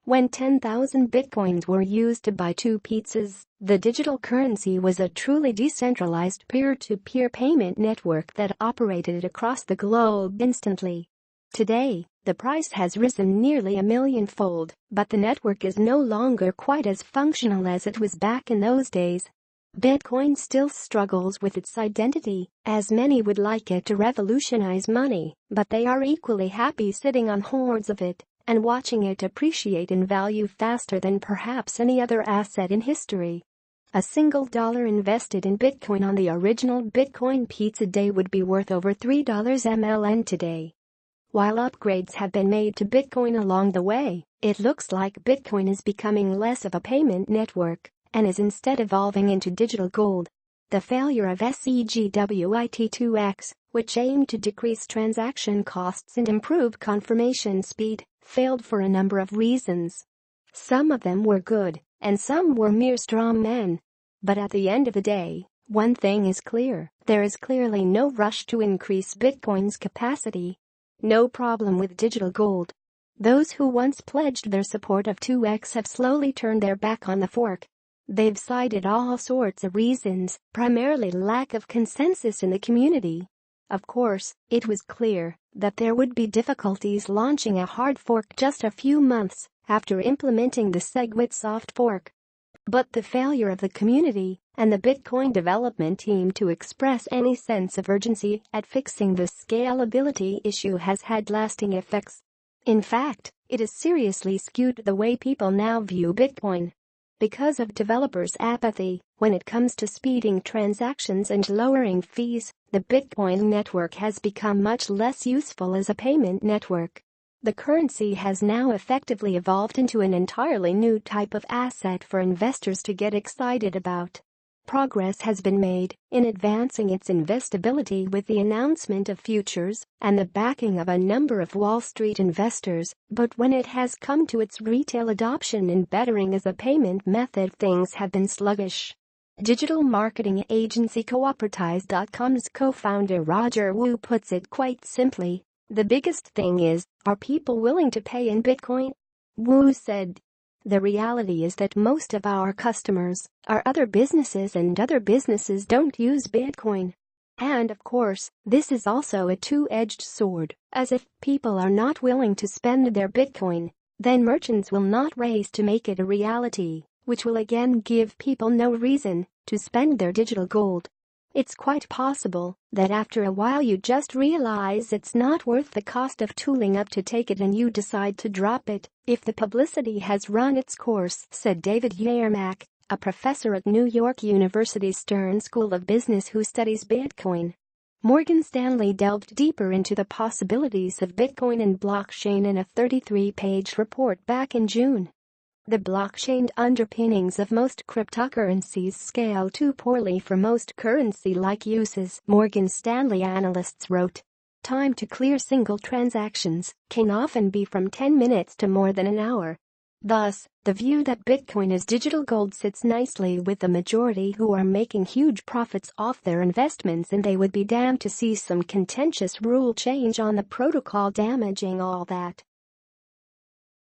When 10,000 bitcoins were used to buy 2 pizzas, the digital currency was a truly decentralized peer-to-peer payment network that operated across the globe instantly. Today, the price has risen nearly 1,000,000-fold, but the network is no longer quite as functional as it was back in those days. Bitcoin still struggles with its identity, as many would like it to revolutionize money, but they are equally happy sitting on hordes of it and watching it appreciate in value faster than perhaps any other asset in history. A single dollar invested in Bitcoin on the original Bitcoin pizza day would be worth over $3 MLN today. While upgrades have been made to Bitcoin along the way, it looks like Bitcoin is becoming less of a payment network and is instead evolving into digital gold. The failure of SegWit2x, which aimed to decrease transaction costs and improve confirmation speed, failed for a number of reasons. Some of them were good, and some were mere straw men. But at the end of the day, one thing is clear: there is clearly no rush to increase Bitcoin's capacity. No problem with digital gold. Those who once pledged their support of 2x have slowly turned their back on the fork. They've cited all sorts of reasons, primarily lack of consensus in the community. Of course, it was clear that there would be difficulties launching a hard fork just a few months after implementing the SegWit soft fork. But the failure of the community and the Bitcoin development team to express any sense of urgency at fixing the scalability issue has had lasting effects. In fact, it has seriously skewed the way people now view Bitcoin. Because of developers' apathy when it comes to speeding transactions and lowering fees, the Bitcoin network has become much less useful as a payment network. The currency has now effectively evolved into an entirely new type of asset for investors to get excited about. Progress has been made in advancing its investability with the announcement of futures and the backing of a number of Wall Street investors, but when it has come to its retail adoption and bettering as a payment method, things have been sluggish. Digital marketing agency Cooperatize.com's co-founder Roger Wu puts it quite simply: the biggest thing is, are people willing to pay in Bitcoin? Wu said, "The reality is that most of our customers are other businesses, and other businesses don't use Bitcoin. And of course, this is also a two-edged sword, as if people are not willing to spend their Bitcoin, then merchants will not raise to make it a reality, which will again give people no reason to spend their digital gold. It's quite possible that after a while you just realize it's not worth the cost of tooling up to take it and you decide to drop it if the publicity has run its course," said David Yermak, a professor at New York University's Stern School of Business who studies Bitcoin. Morgan Stanley delved deeper into the possibilities of Bitcoin and blockchain in a 33-page report back in June. The blockchain underpinnings of most cryptocurrencies scale too poorly for most currency-like uses, Morgan Stanley analysts wrote. Time to clear single transactions can often be from 10 minutes to more than an hour. Thus, the view that Bitcoin is digital gold sits nicely with the majority, who are making huge profits off their investments, and they would be damned to see some contentious rule change on the protocol damaging all that.